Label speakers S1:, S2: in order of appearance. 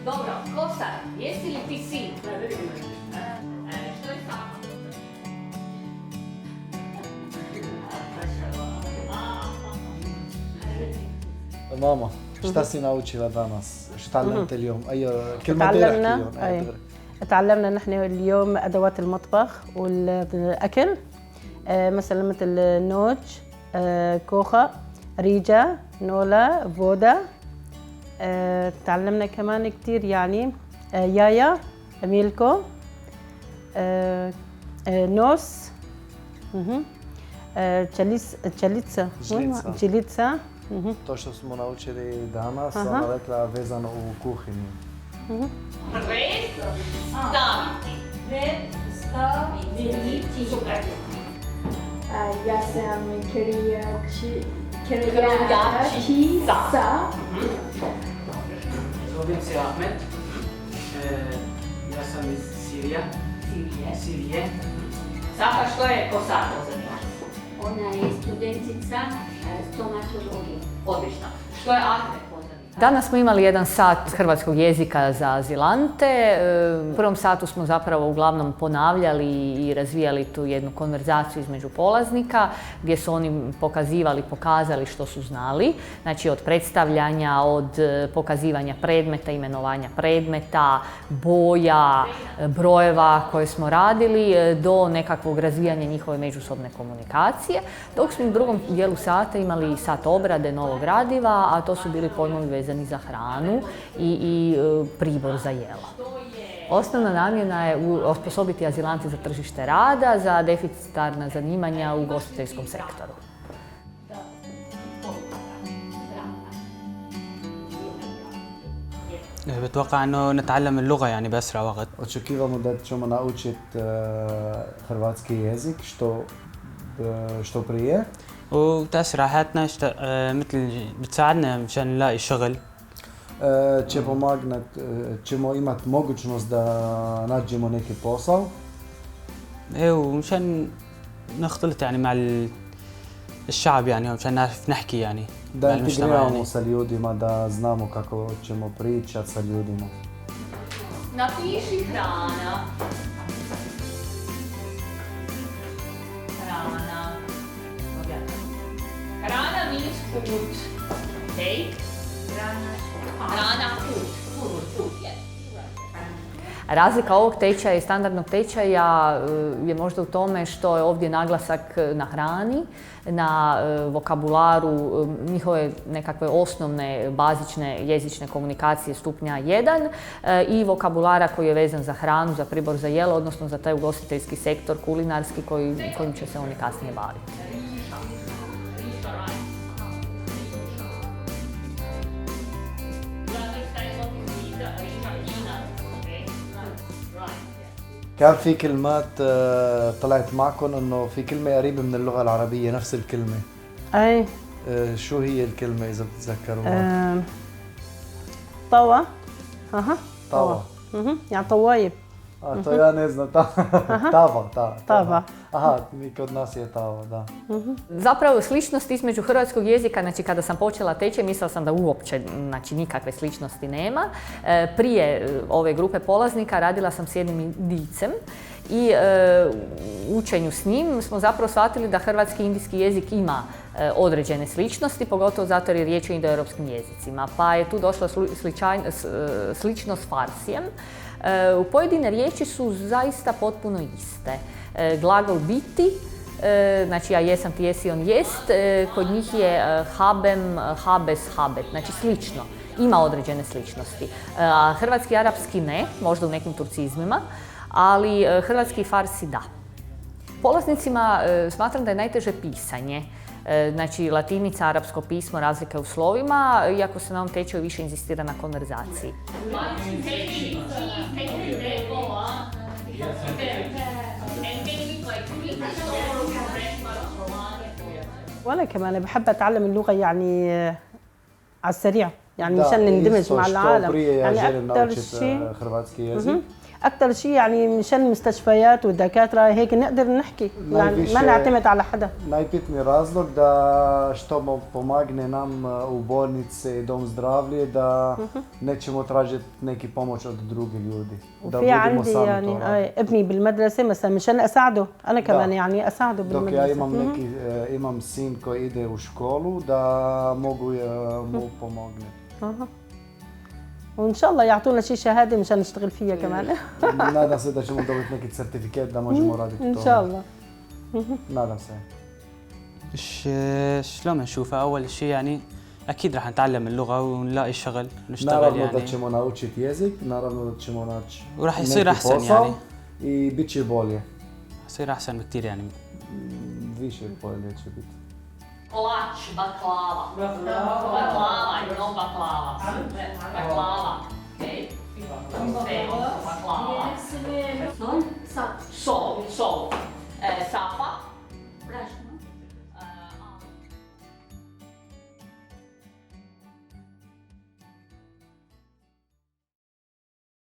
S1: Dobro, ko sad? Jesi li ti sin? Što je sama?
S2: ماما šta si naučila danas؟ ايش تعلمت اليوم؟ اي كلمة احكي
S3: تعلمنا نحن اليوم ادوات المطبخ والاكل مثلا مثل نوج، كوخة، ريجا، نولا، فودا. تعلمنا كمان كتير يعني يايا، ميلكو، نوس، جليتسا.
S2: To što smo naučili danas, ona rekla vezano u kuhinji.
S1: Red, staviti. Red, staviti. Super.
S4: Ja sam krojačica.
S5: Zovem se Ahmed. Ja sam iz Sirije.
S1: Safa, što je ko sad pozadnja?
S4: Ona je studentica stomatologije.
S1: Odlično. Što je Ahmed pozadnja?
S6: Danas smo imali jedan sat hrvatskog jezika za azilante. U prvom satu smo zapravo uglavnom ponavljali i razvijali tu jednu konverzaciju između polaznika gdje su oni pokazali što su znali. Znači od predstavljanja, od pokazivanja predmeta, imenovanja predmeta, boja, brojeva koje smo radili do nekakvog razvijanja njihove međusobne komunikacije. Dok smo u drugom dijelu sata imali sat obrade novog gradiva, a to su bili pojmovi vezani za hranu i pribor za jelo. Osnovna namjena je osposobiti azilante za tržište rada, za deficitarna zanimanja u ugostiteljskom sektoru.
S7: بتوقع انه نتعلم اللغة يعني بأسرع وقت.
S2: Očekivamo da ćemo naučiti hrvatski jezik što prije.
S7: وتأثر على حياتنا مثل بتساعدنا مشان نلاقي شغل.
S2: ćemo imati mogućnost da nađemo neki posao.
S7: ومشان نختلط يعني مع الشعب يعني ومشان نعرف نحكي يعني.
S2: Da integriramo sa ljudima, da znamo kako ćemo pričati sa ljudima.
S1: Napiši hrana. Hrana means food. Take. Hrana food.
S6: Razlika ovog tečaja i standardnog tečaja je možda u tome što je ovdje naglasak na hrani, na vokabularu, njihove nekakve osnovne, bazične jezične komunikacije stupnja 1 i vokabulara koji je vezan za hranu, za pribor za jelo, odnosno za taj ugostiteljski sektor, kulinarski, kojim će se oni kasnije baviti.
S2: كان في كلمات طلعت معكم انه في كلمة قريبة من اللغة العربية نفس الكلمة.
S3: اي
S2: شو هي الكلمة إذا بتتذكروها؟
S3: طوى.
S2: طاوة.
S3: يعني طوايب.
S2: To ja ne znam, tava.
S3: Tava.
S2: Aha, mi kod nas je tava, da.
S6: Zapravo sličnost između hrvatskog jezika, znači kada sam počela tečaj mislila sam da uopće nikakve sličnosti nema. Prije ove grupe polaznika radila sam s jednim Indijcem i učenju s njim smo zapravo shvatili da hrvatski i indijski jezik ima određene sličnosti, pogotovo zato jer je riječ o indoeuropskim jezicima. Pa je tu došla sličnost s farsijem. U pojedine riječi su zaista potpuno iste. Glagol biti, znači ja jesam, ti jesi, on jest, kod njih je habem, habes, habet, znači slično. Ima određene sličnosti. Hrvatski i arapski ne, možda u nekim turcizmima, ali hrvatski i farsi da. Polaznicima smatram da je najteže pisanje. Znači latinica, arapsko pismo, razlika u slovima, iako se na ovom tečaju više inzistira na konverzaciji.
S3: وانا كمان بحب اتعلم اللغه يعني على السريع يعني مشان نندمج مع العالم يعني اكثر شيء اكثر شيء يعني مشان المستشفيات والدكاتره هيك نقدر نحكي يعني ما نعتمد على حدا.
S2: Najbitniji razlog da što pomogne nam u bolnice i dom zdravlje da nećemo tražiti neki pomoć od drugih ljudi. Da
S3: وفي
S2: budemo
S3: عندي
S2: sami to
S3: يعني
S2: raditi.
S3: ابني بالمدرسه مثلا مشان اساعده انا كمان
S2: Da.
S3: يعني اساعده
S2: Dok
S3: بالمدرسه.
S2: ja imam sin koji ide u školu da mogu mu pomogne.
S3: وان شاء الله يعطونا شي شهاده مشان نشتغل فيها كمان.
S2: Nadam se da ćemo dobiti neki certifikat da možemo raditi
S3: ان
S2: to.
S3: شاء الله.
S2: Nadam se.
S7: شلون بنشوفها؟ أول شيء يعني أكيد رح نتعلم اللغة ونلاقي شغل نشتغل
S2: Naravno da
S7: يعني
S2: ćemo naučiti jezik, naravno da ćemo naći
S7: وراح يصير
S2: neki
S7: أحسن
S2: posao
S7: يعني
S2: i bit će bolje.
S7: يصير أحسن بكتير يعني.
S2: Više bolje će biti.
S1: Kolač, baklava. Baklava, you know baklava. Baklava. Okay. Baklava.
S4: Sol, sa.